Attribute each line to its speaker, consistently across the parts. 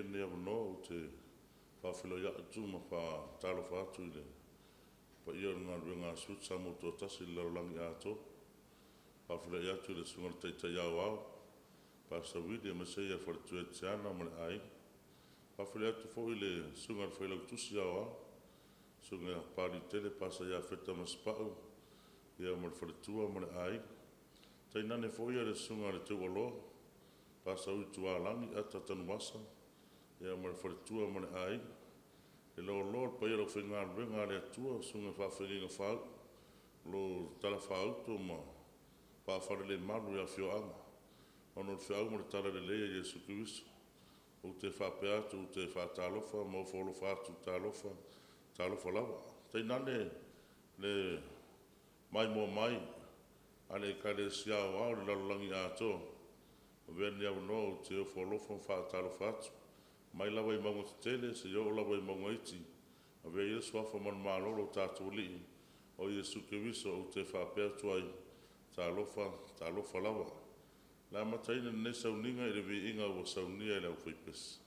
Speaker 1: ne no te whawhilo ia atu ma wha talo whaatu i le. Pa ia ngā ruenga sut sa moto tasi laulangi ato. Whawhilo ia atu i le sungar teitai au au. Pa sa widi e masei a whare e te ana ma le ai. Whawhilo atu fo i le sungar whailau tusi au au. Sunga pari tele pasa ia wheta maspau. Ia ma le whare tua ma le ai. Tainane fo ia le sungar te waloa. Pasa ui tua langi ata tanu wasa. Ia ma le whare tua ma le ai. E lo lo pa ia lo whenga ruenga le atua sunga whawhenga whau. Lo tala whauto ma whawhare le maru ia whio anga. Ono le whiau ma le tala le leia Jesu Christo. O te whapeatu, o te whatalofa, ma o wholo whatu talofa lawa. Tainane le mai mo mai. Ale kare siao au le lalulangi ato. Veni au no te o wholofa whatalofa atu. Mai lawa I maunga te tele, se yo lawa I maunga iti. A vea Yesu afa man malolo tātou li. O Yesu Kiriso o te whapea tuai. Talofa lawa. La mataina ne sauninga I le vi inga o saunia I lau whipes.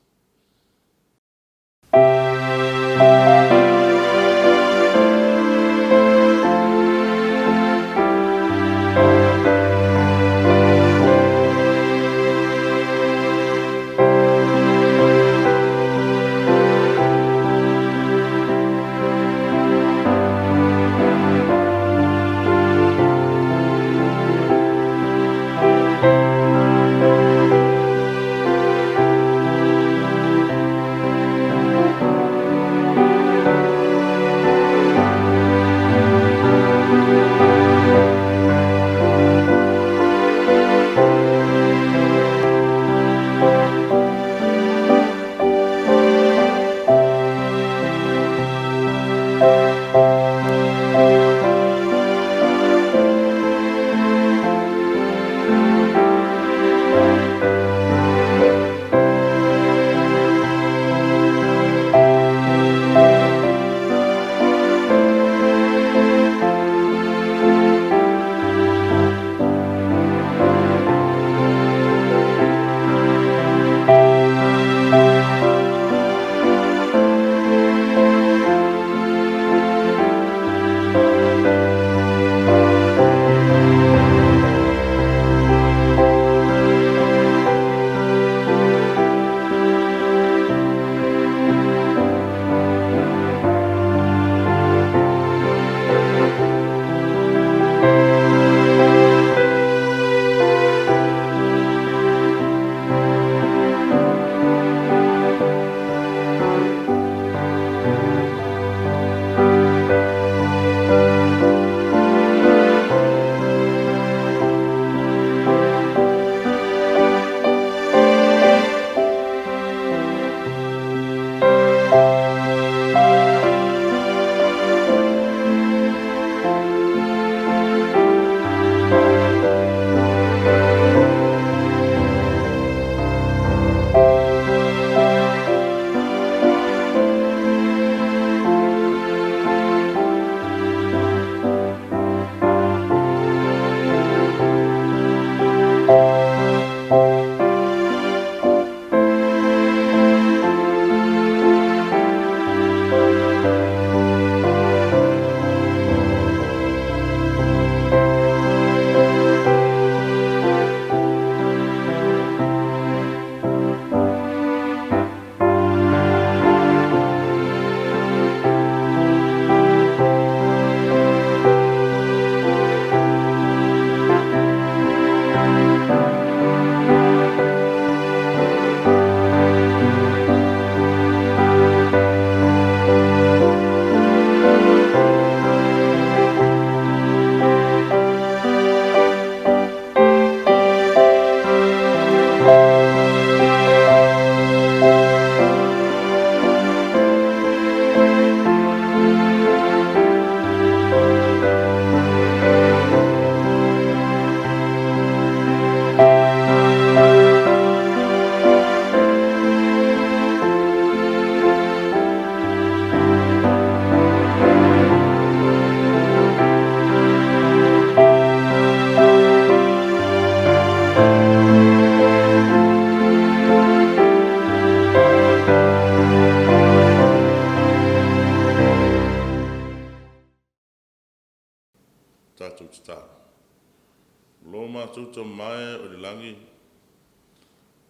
Speaker 1: mātou ta mai o le langi.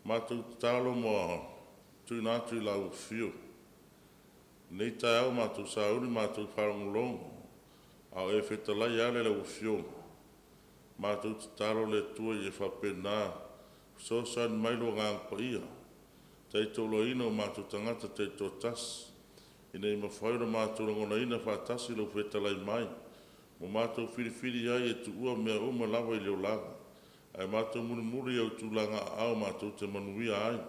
Speaker 1: Mātou talo mo tui nātui lau fio. Nei tai au mātou sauri mātou wharangulong. Au e whetalai ale lau fio. Mātou talo le tua i e whapena. So san mailo ngang pa ia. Tai tolo ino mātou tangata te to tas. Ina ima whaura mātou ngona ina whatasi lau whetalai mai. Mo mātou whiriwhiri ai e tu ua mea uma lawa i leo laga. Ai mātou muri au tūlanga au mātou te manuia ai.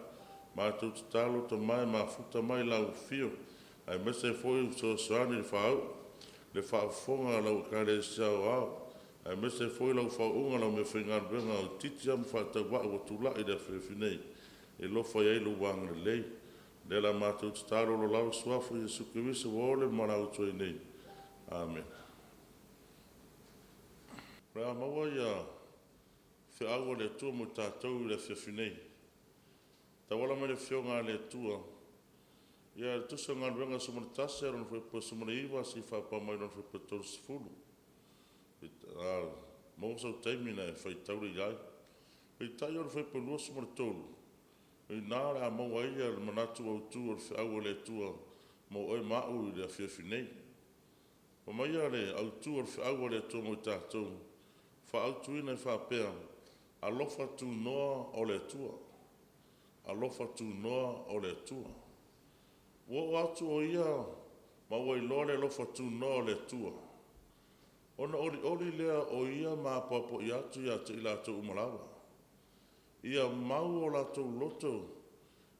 Speaker 1: Mātou te talo ta mai futa mai lau fio. Ai mese foi so soani le whau. Le whaafonga lau kare siao au. Ai mese foi lau whaunga lau me whingar benga o titi am whatau wa o tūla i rea whiwhinei. E lofa iei lu wanga le lei. Le la mātou te talo lo lau suafu i Jesu Kirisa wole marau tui nei. Amen. Rea maua ia whiaua le tua mo tātou i le whiwhinei. Ta wala mai le whionga le tua. Ia le tusa ngā ruenga sumana tase aron whepa sumana iwa si whapa mai ron whepa tolu sifuru. Mōsau taimina e whaitauri iai. Hei tai aron whepa lua sumana tolu. Hei nāra a maua ia le manatu au tua le whiaua le tua mo oi mau i le whiwhinei. O mai ia le au tua le whiaua le tua mo tātou. Whaautuina i whapea. Alofa tu noa o le tua. Alofa tu noa o le tua. Wo atu o ia, ma wai lore alofa tu noa o le tua. Ona ori lea o ia ma papo i atu ia te ilato umalawa. Ia mau o lato loto,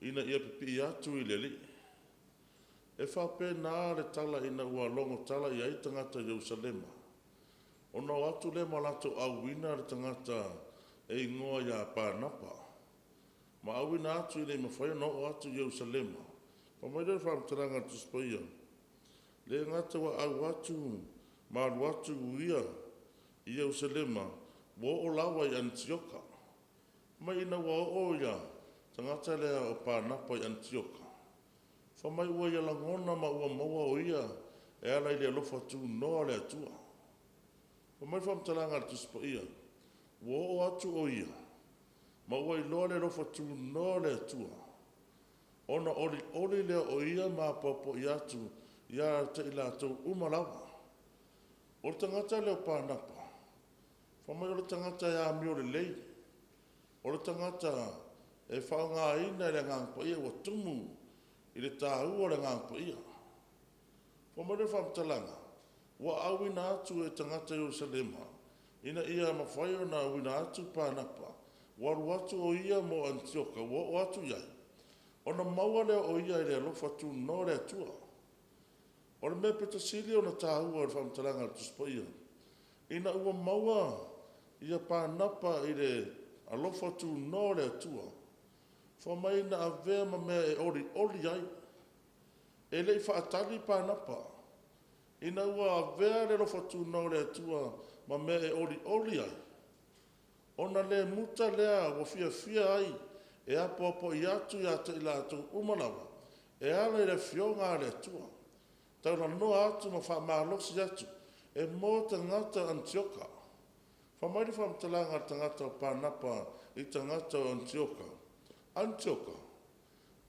Speaker 1: ina ia pipi i atu i leli. E whape nā le tala ina ua longo tala i ai tangata Jerusalema. Ona o atu le ma lato awina le tangata e ingoa ia pānapa. Ma awina atu i le mawhai no o atu Jerusalema. Pa mai rei whamtaranga tu spaia. Le ngata wa au atu, ma alu atu uia i Jerusalema, wo o lawa i Antioka. Mai ina wa o ia, tangata lea o pānapa i Antioka. Fa mai ua ia langona ma ua maua o ia, e ala i le alofa tu noa le atua. Pa mai whamtaranga tu spaia. Wo o atu o ia, ma ua i loa le alofa tu noa le atua. Ona oli lea o ia ma popo i atu, ia te ilatou umalawa. O le tangata leo pānapa. Whamai o le tangata e amio le lei. O le tangata e whaonga ina le ngangpa ia wa tumu i le tāua le ngangpa ia. Whamai le whamtalanga. Wa awina atu e tangata Jerusalema. Ina ia mawhai o na awina atu pānapa. Waru atu o ia mo Antioka, wa o atu iai. Ona maua lea o ia i le alofa tu no le atua. O le mea petasili o na tāua le whamtalanga le tuspaia. Ina ua maua ia pānapa i le alofa tu no le atua. Whamai na avea ma mea e oli ai. E lei whaatali pānapa. Ina ua avea le alofa tu no le atua ma mea e oli ai. Ona le muta lea wa fia ai. E apo i atu ia te ilatou umalawa. E ala i le whionga le tua. Tauna noa atu ma whamalosi atu. E mō tangata Antioka. Whamairi whamtalanga tangata o pānapa i tangata o Antioka. Antioka.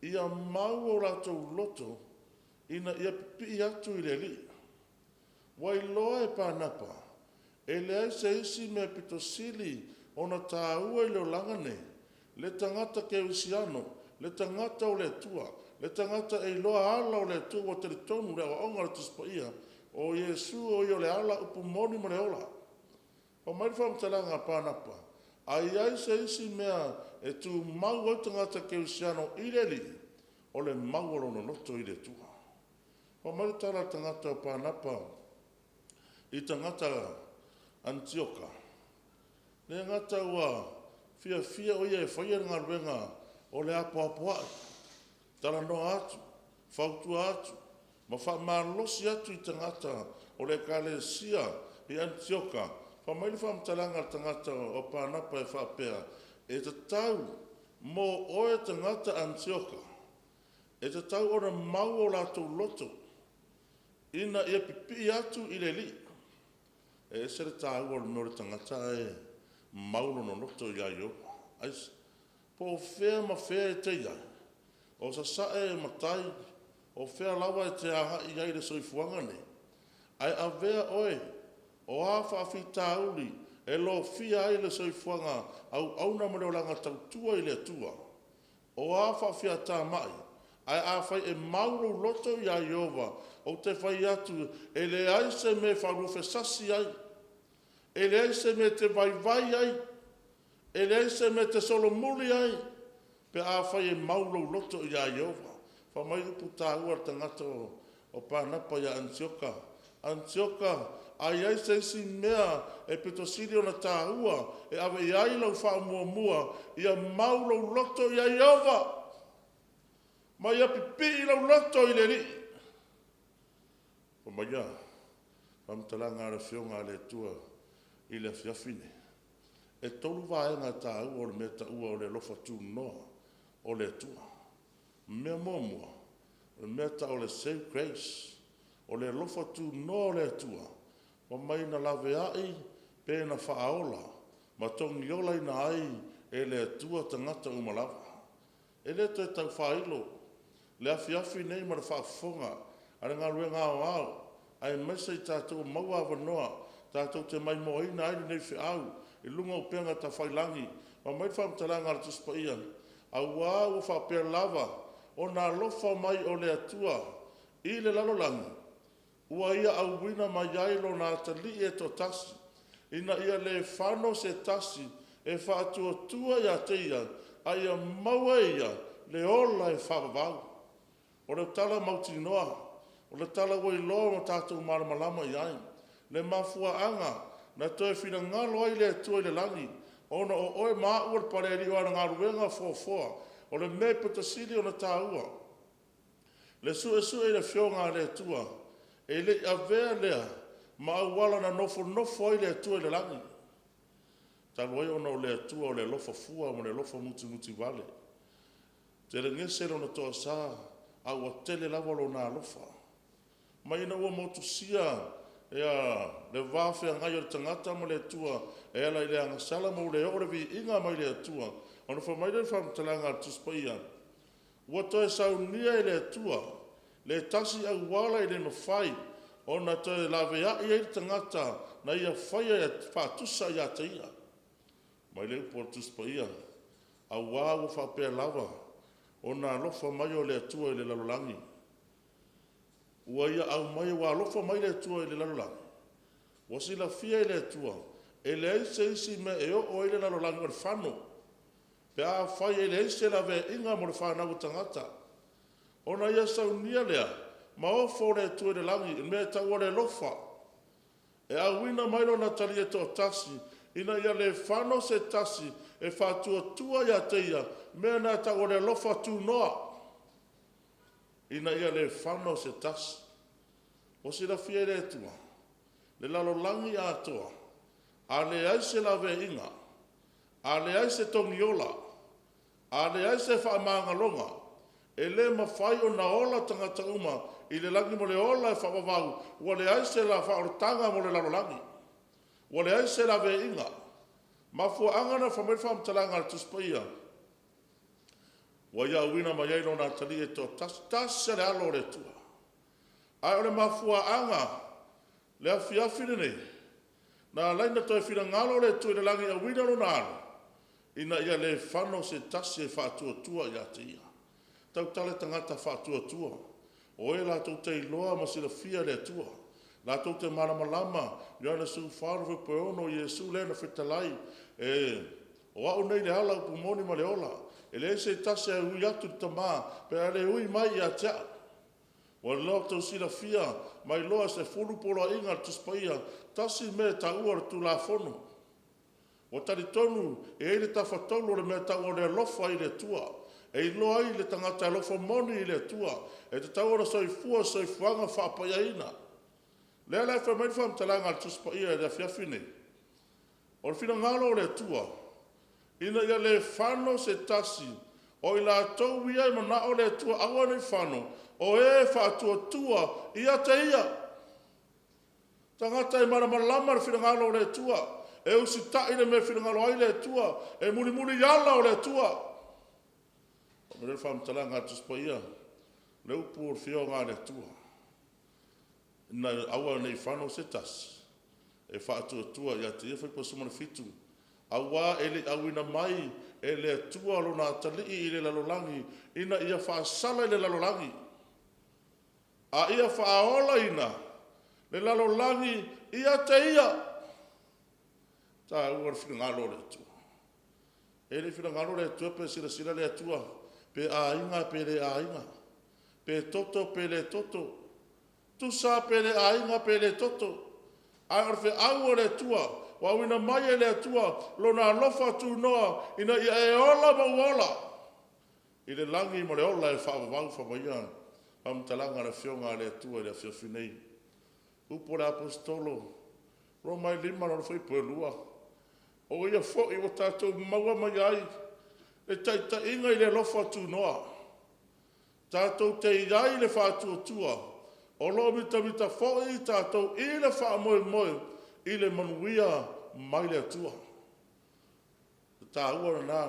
Speaker 1: Ia mau o ratou loto ina ia pipi atu i le li. Wai loa e pānapa. E lea se isi me pitosili ona tāua i leo langane. Le tangata ke usiano, le tangata o le tua, le tangata e loa ala o le tua o te tonu le o onga le tuspaia, o Yesu o i o le ala upu moni mo le ola. O mai whamtalanga pānapa, ai se isi mea e tu mau o tangata ke usiano i le li, o le mau o lono loto i le tua. O mai tala tangata o pānapa, i tangata Antioka. Le ngata ua, fia o ia e whaia ngā ruenga o le apo ai. Tara no atu, whautu atu, ma whamalosi atu i tangata o le kalesia i Antioka. Whamaili whamtalanga tangata o pānapa e whapea. E te tau mō oe tangata Antioka. E te tau ora mau o lātou loto. Ina ia pipi atu i le li. E sere tāu o le mōre tangata e. Maulo no noto ia yo. Ais, po fea ma fea e te ia. O sa sae matai, o fea lawa e te aha i ai le soifuanga ne. Ai a vea oe, o a whaafi tāuli, e lo fia ai le soifuanga au auna mo leo langa tautua i le tua. O a whaafia tā mai, ai a whai e mauro loto i a Iova, o te whai atu, e le aise me wharufe sasi ai, e le aise me te vai ai, e le aise me te solo muli ai, pe a whai e mauro loto i a Iova. Wha mai upu tā ua tangata o pānapa i a Antioka. Antioka, ai ai se isi mea e pito siri o na tā ua, e awe i ai lau wha mua mua, i a mauro loto i a Iova. Mai a pipi i lau loto i le ri. O mai a, whamtalanga ara whionga le tua i le fiafine. E tolu vaenga tā ua o le mea tā ua o le lofa tū noa o le tua. Mea mua, o le mea tā o le save grace, o le lofa tū noa o le tua. Ma mai na lawe ai, pe na whaaola, ma tongi ola ina ai, e le tua tangata umalawa. E le toi tau whailo, le afi nei ma le whaafonga, are ngā rue ngā au, ai mesa i tātou maua wanoa, tātou te mai moa ina ai nei whiau, i lunga o penga ta whailangi, ma mai whamtalanga ala tuspa ian, a wā o whapea lava, o nā lofa mai o le atua, i le lalolangi, ua ia au wina mai ailo nā tali e to tasi, ina ia le whano se tasi, e whaatua tua ia teia, a ia maua ia, le ola e whawawau. O le tala mauti noa, o le tala wai loa ma tātou maramalama i ai, le mafua anga, na toe whina ngalo ai le atua i le langi, ona o oe maa ua le pareri o ana ngā ruenga fōfoa, o le me putasili o na tāua. Le sue e le whionga le atua, e le avea lea, ma awala na nofo ai le atua i le langi. Talwai ona o le atua o le lofa fua mo le lofa muti wale. Te le ngese lo na toa saa, a ua tele lava lo na lofa. Mai na ua motusia, ea le wawhea ngai o le tangata mo le atua, e ala i le angasala mo le ore vi inga mai le atua, ona wha mai le whamtalanga tuspaia. Ua toe saunia i le atua, le tasi au wala i le mawhai, ona toe lawe a i le tangata, na ia whaia e whatusa i a teia. Mai le upo tuspaia, a wā ua whapea lava, ona lofa mai o le atua i le lalolangi. Ua ia au mai wa lofa mai le atua i le lalolangi. Wa sila fia i le atua, e le aise isi me e o i le lalolangi o le whano. Pe a whai e le aise la ve inga mo le whanau tangata. Ona ia saunia lea, ma ofo le atua i le langi, me tau o le lofa. E a wina mai lo na tali e to tasi, ina ia le whano se tasi, e whatua tua ia teia, mea nā tau o le lofa tū noa. Ina ia le whano se tasi. O sila fia le tua, le lalolangi atoa, a le aise la ve inga, a le aise tongiola, a le aise whaamangalonga, e le mawhai o na ola tangata uma, i le langi mo le ola e whaavavau, ua le aise la whaorotanga mo le lalolangi, ua le aise la ve inga, mafua angana whamai whamtalanga al tuspaia. Wa ia wina mai eino nā tali e to tasa le alo le tua. Ai o le mafua anga, le afiafine nei, nā laina toi whina ngalo le tua i le langi a wina lo nālo, ina ia le whano se tasi e whaatua tua i ate ia. Tau tale tangata whaatua tua, o e la tau te iloa ma sila fia le tua, la tau te malamalama, iana su wharuwe peono i Jesu le na whitalai, o au nei le hala upumoni ma le ola, e le se tase a ui atu ta maa, pe a le ui mai i a tea. Wa loa tau sila fia, mai loa se fulu polo inga tuspaia, tasi me ta ua tu la fono. Wa tari tonu, e ele ta whatolo le me ta ua le lofa i le tua, e i loa i le tangata lofa moni i le tua, e te tau ora soifuanga whaapaia. Lea lai whamai whamtalanga tuspaia e le fiafine. O le fina ngalo le tua, ina ia le whano se tasi, o i la tau ia i mana o le tua awa nei whano, o e whaatua tua i a te ia. Tangata i maramalama le whina ngalo le tua, e usi tai le me whingalo ai le tua, e muni muni yala o le tua. O me le whamtalanga atu spaia, le upu o whio ngā le tua. Na awa nei whano se tasi, e whaatua tua ia te iwhai pa sumana fitu. Awa ele awina mai, e le tua lo nā talii i le lalolangi, ina ia whaasala i le lalolangi. A ia whaaola ina, le lalolangi ia te ia. Tā ua whingalo le tua. E le whingalo le tua pe sila le tua, pe a inga pe le a inga, pe toto pe le toto, tu sa pe le a inga pe le toto, a orfe aua le tua, wa wina mai le tua, lo na lofa tu noa, ina ia e ola ma uola. I le langi mo le ola e whaavavau whamaian, am talanga na whionga le tua le whiawhinei. Upo le apostolo, ro mai lima na whai pēlua, o ia fo i o tātou maua mai ai, e taita inga i le lofa tu noa. Tātou te iai le whātua tua, o lo mita fo i tātou i le wha moe moe, i le manuia mai le atua. Tā ua nā,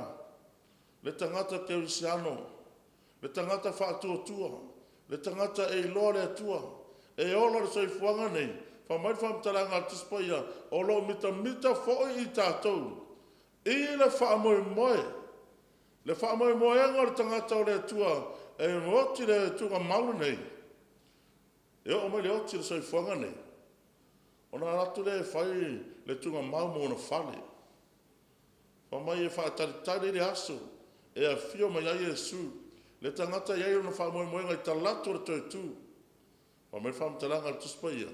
Speaker 1: le tangata te urisiano, le tangata whātua tua, le tangata e iloa le atua, e ola le soifuanga nei, whamai whamtaranga tispaia, o lo mita fo i tātou, i le wha moe moe, le wha moe moe anga le tangata o le atua, e moti le tunga maulu nei, e o mai le oti le soifuanga nei, ona ratu le whai le tunga mau mo na whale. Whamai e whaataritari le aso, e a whio mai ai Jesu, le tangata iai ona whamoe moe ngai talatu le toi tu. Whamai whamtalanga le tuspaia.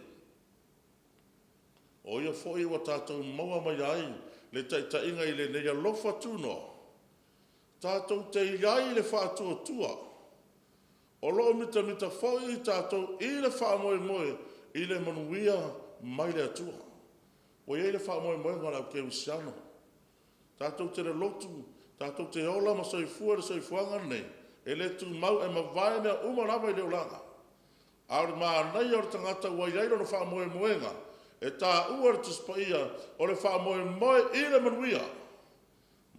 Speaker 1: O ia fwoi wa tātou maua mai ai, le taita inga i le neia lofa tuno. Tātou te iai le whātua tua. O loo mita fwoi tātou i le whamoe moe, i le manuia mai le atua. O iei le whamoe moe ngā lau ke usiano. Tātou te le lotu, tātou te ola ma soifua le soifuanga nei, e le tu mau e mawai mea umarawa i leo langa. Aure maa nei o le tangata ua iairo na whamoe moenga, e tā ua le tuspaia o le whamoe moe i le manuia.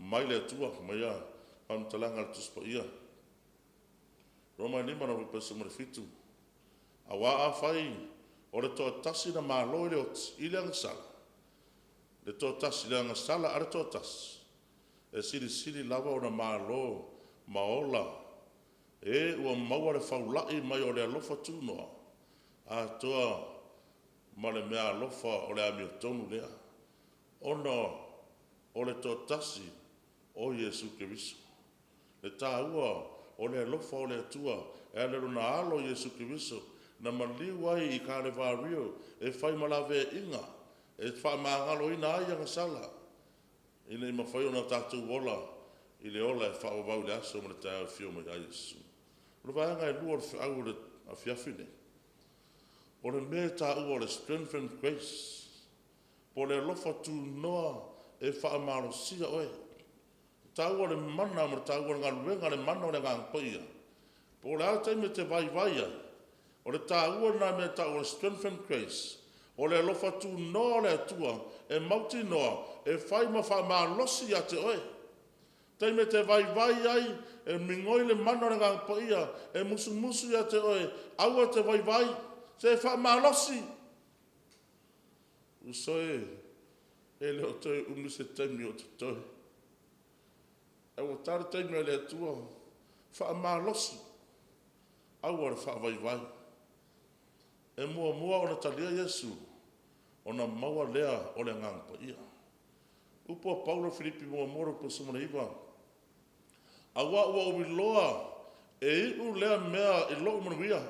Speaker 1: Mai le atua, mai a, pamtalanga le tuspaia. Roma nima na rupesa mare fitu. Awa a whai, o le toa tasi na maa loi le oti, i le angasala. Le toa tasi le angasala are toa tasi. E siri lava o na maa lo, maola. E ua maua le whaulai mai o le alofa tūnoa. A toa ma le mea alofa o le amio tonu lea. Ono o le toa tasi o Jesu Keriso. Le tā ua o le alofa o le atua, e le runa alo Jesu Keriso, na maliu ai i kāre vārio, e whai malawe inga, e whai maangalo ina ai anga sala. I le ima whai ona tātou ola, i le ola e whai wau le aso ma le tāo whio mai ai Jesu. Rua anga e lua le au le a whiawhine. O le me tā ua le strength and grace, po le lofa tū noa e whai maro sia oe. Tā ua le mana ma tā ua ngā ruenga le mana o le ngā poia. Po le au taime te vai ai. O le tā ua nā me tā ua strength and grace. O le lofa tū noa le atua, e mauti noa, e whai ma wha maa losi a te oe. Taime te vai ai, e mingoi le mana o le ngā poia, e musu a te oe, aua te vai, se wha maa losi. Usoe, e leo toi umise taimi o te toi. E o tāre taimi le atua, wha maa losi. Aua le wha vai. E mua o na talia Jesu, o na maua lea o le ngangpa ia. Upo Paulo Filipi mua moro po sumana iwa. Awa ua umiloa, e iu lea mea i loo manuia.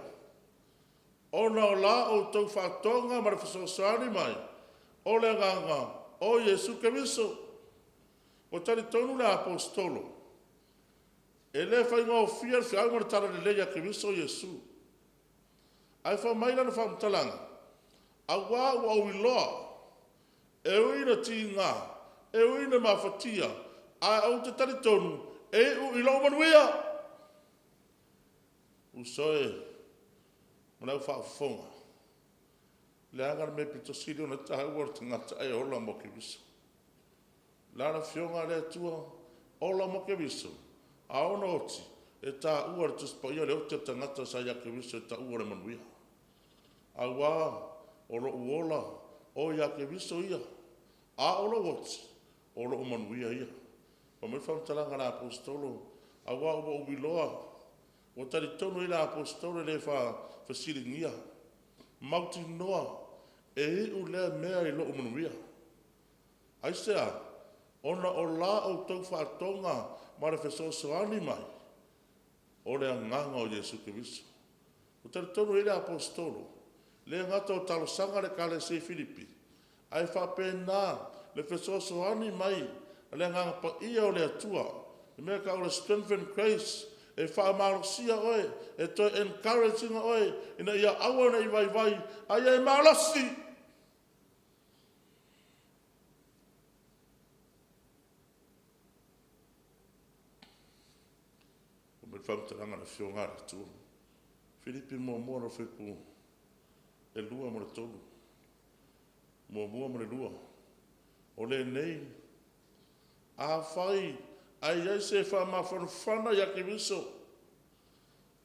Speaker 1: Ona o la o tau whatonga ma le whasoasani mai, o le nganga, o Jesu Keriso. O tari tonu le apostolo. E le whai ngā o fia le whiau ma le tara le leia Keriso Jesu. Ai wha maila na whamtalanga. A wā ua uiloa. E uina ti ngā. E uina mawhatia. A au te tari tonu. E u ilo manuia. Usoe. Manau whaafonga. Le angara me pito siri o na taha ua tangata ai ola mo ki viso. Lana fionga le tua, ola mo ke viso. Aona oti, e tā ua le tuspa ia le oti tangata sa ia ke viso e tā ua le manuia. Awa, olo uola, o ia ke viso ia. A olo oti, olo manuia ia. Pa mai whamtalanga la apostolo, awa ua ubiloa, o tari tono i la apostolo le whasiringia. Mauti noa, e hiu lea mea i loo manuia. Aisea, ona o la o tau whaatonga ma le whesosoani mai, o le anganga o Jesu Kristo. O tari tono i le apostolo, le ngata o talosanga le kale se Filipi, ai whapena le whesosoani mai, le anganga pa ia o le atua, le mea ka o le strength and grace, e whaamarosia oe, e toi encouraging oe, ina ia awa na i vai vai, ai e malasi. O me whamtaranga na whiongara tu. Filipi mua mua na whepu, e lua mo le tolu. Mua mua mo le lua. O le nei, a whai, ai ai se whamawhanwhana ia ki miso.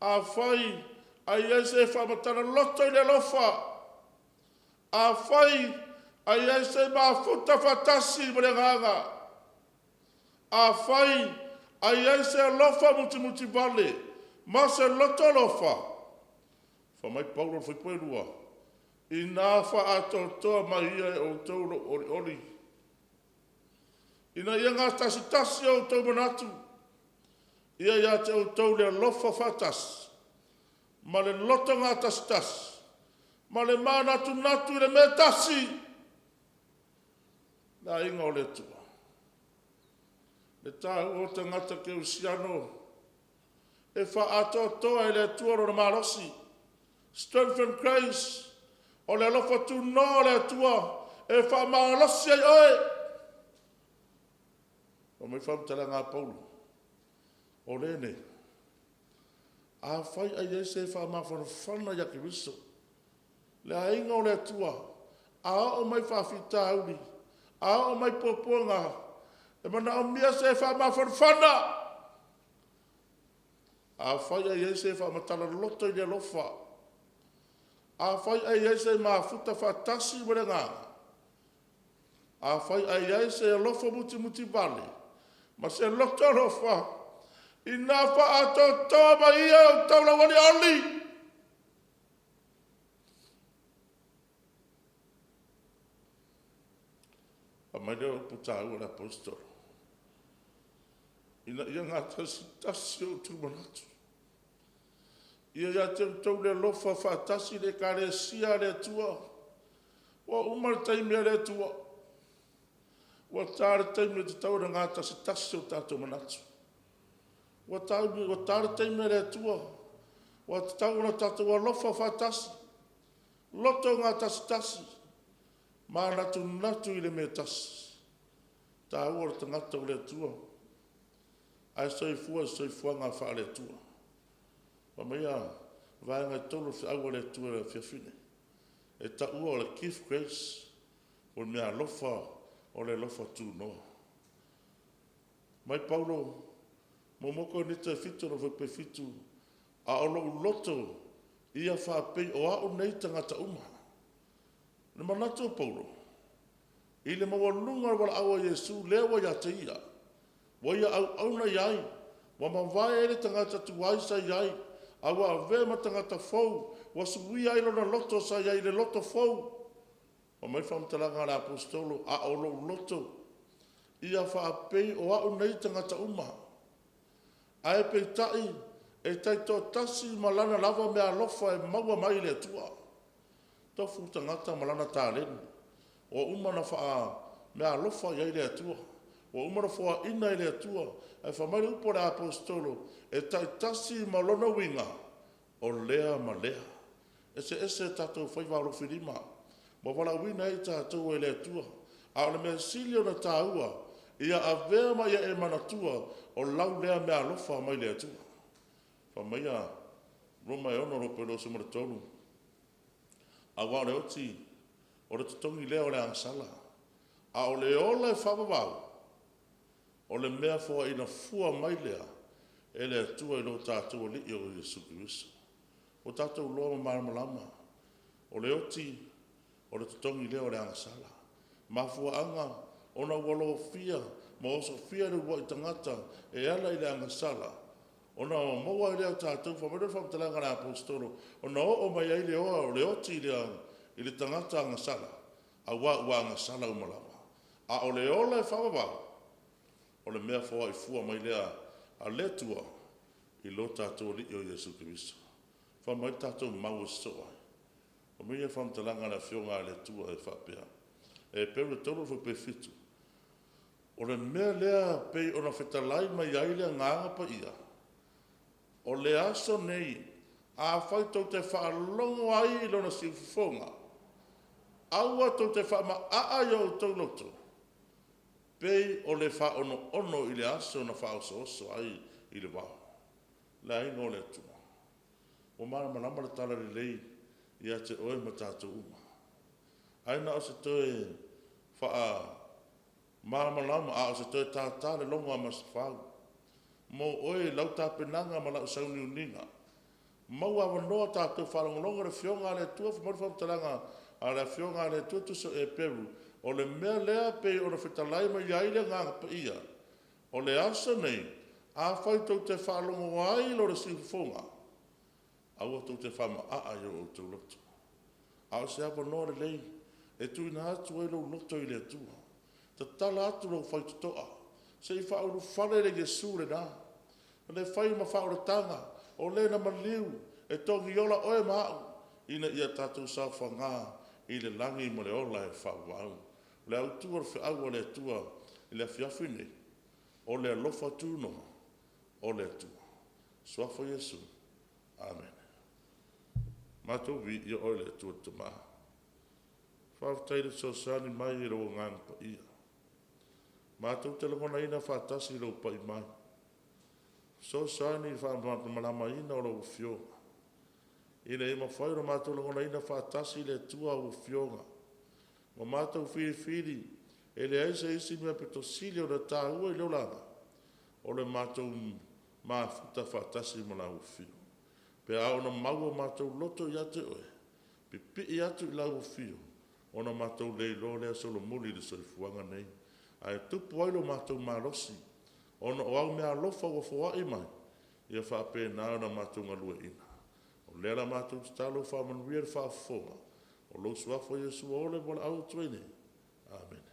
Speaker 1: A whai, ai ai se whamatana loto i le lofa. A whai, ai ai se mafuta fatasi mo le nganga. A whai, ai ai se lofa muti vale. Ma se loto lofa. Whamai Paulo whai poelua. I nā wha atotoa mai ia o taulo ori ori. Ina ia ngā tasi o tau manatu. Ia ia te o tau lea lofa fatas. Ma le loto ngā tasi. Ma le mānatu natu i le me tasi. Nā inga o le tua. Le tā o te ngata ke usiano. E wha ato toa i le tua ro na marosi. Strength and grace. O le lofa tu no le tua. E wha marosi ai oe. O mai whamtala ngā Paulo. O lene. A whai ai e se wha mawhanawhana ia ki wiso. Le ainga o le tua. A o mai whawhita auri. A o mai poponga. E mana o mia se wha mawhanawhana. A whai ai e se wha matala loto i le lofa. A whai ai e se mawhuta whatasi wale ngā. A whai ai e se lofa muti vale. Ma se loto lofa, i nā wha ato toa ma ia o taula wani oli. A mai leo puta ua la apostolo. Ina ia ngā tasi o tu manatu. Ia ia te tau le lofa whatasi le kare sia le tua. Wa umar taimea le tua. Wa tāre taimea te tau ngā tasi o tātou manatu. Wa tāre taimea le tua. Wa te tau na tātou wa lofa whatasi. Loto ngā tasi. Mā natu i le me tasi. Tā ua te ngata o le tua. Ai soifua ngā wha le tua. Wa mea, vāenga tolo fi aua le tua le whiawhine. E ta ua o le Keith Grace. O mea lofa o le lofa tū noa. Mai Paulo, momoko ni te fitu no whaipe fitu, a olo loto ia whapei o au nei tangata uma. Ne manatu Paulo, i le mawa lunga wala awa Yesu lewa ia te ia, wa ia au na iai, wa mawai ele tangata tuwai sa iai, awa avema tangata fau, wa suwia ilo na loto sa iai le loto fau. O mai whamtalanga la apostolo a olo loto. Ia whaapei o au nei tangata uma. Ae pei tai e taito tasi malana lava mea lofa e maua mai le tua. Tofu tangata malana tāleni. O uma na wha mea lofa iai le tua. O uma na wha ina i le tua. E whamari upo le apostolo e taitasi malona winga o lea ma lea. Ese tatou whaiwaro whirima. Ma wala wina i tātou e le tua. A ole mea silio na tāua. Ia a vea mai e manatua o lau lea mea lofa mai le tua. Wha mai a roma e ono rope lo se mara tolu. A wā le oti o le tutongi leo le ansala. A ole ola e whawawau. o le mea fo ina fua mai lea, e le atua i lo tātou li i o Iesu Kristo. O tātou loa malama, o le oti, o le tutongi leo le angasala. Ma fua anga, o na walo fia, ma oso fia le wa i tangata, e ala i le angasala. O na maua i leo tātou, fa mele whamtalanga na apostolo, o na o mai ai le oa, o le oti i le tangata angasala, a wa angasala umalama. A o le ola e whamabau, o le mea fua i fua mai lea, a letua, i lo tātou li o Iesu Kristo. Fa mai tātou mau soa. O mea whamtalanga na whionga le tua e whapea. E peru tolo fu pe fitu. O le mea lea pei o na whetalai mai aile nganga pa ia. O le aso nei, a whaitou te whaalongo ai lo na sifufonga. Aua tau te wha ma a yo tau loto. Pei o le wha ono i le aso na wha oso ai i le wao. La ingo le tua. O mara manama le tala le lei i a te oe ma tātou uma. Aina o se toe wha mara manama a o se toe tātā le longa ma se whau. Mo oe lau tāpenanga ma lau sauni uninga. Mau awa noa tātou whalongolonga le whionga le tua whamorwhamtalanga a le whionga le tua tuso e peru. O le mea lea pei o le whetalai ma iaile nganga pa ia. O le asa nei, a whaitou te whalongo ai lo le sifufonga. Aua tau te whama a yo o tau loto. A o se apa noa le lei, e tui na atu e lo loto i le atua. Ta tala atu lo whaitu toa. Se i whauru whale le Jesu le nā. Le whai ma whaura tanga, o le na maliu, e tongi ola oe mau. Ina ia tātou sa whanga, i le langi mo le ola e whauau. Le autua le whiau o le atua, i le whiawhine, o le alofa tūno, o le atua. Suafo Jesu. Amen. Mātou vi i o le atua tama. Whawtaire so sani mai i roa ngang pa ia. Mātou te langona ina whatasi i roa pa i mai. So sani whamalama ina o roa fionga. Ina e mawhaira mātou langona ina whatasi le tua o fionga. Ma mātou whiri, e le aisa isi mea peto sili o le tāua i leolanga. O le mātou mafuta whatasi ma lau fio. Pe au na maua mātou loto i ate oe. Pe pi i atu i lau fio. O na mātou leilo lea solo muli le soifuanga nei. Ai tupu ailo mātou mālosi. O na o au mea lofa wa fua i mai. Ia whape nao na mātou ngalua ina. O lea la mātou talo wha manuia le wha fonga. O lo suafo Jesu o le wala au tuene. Amen.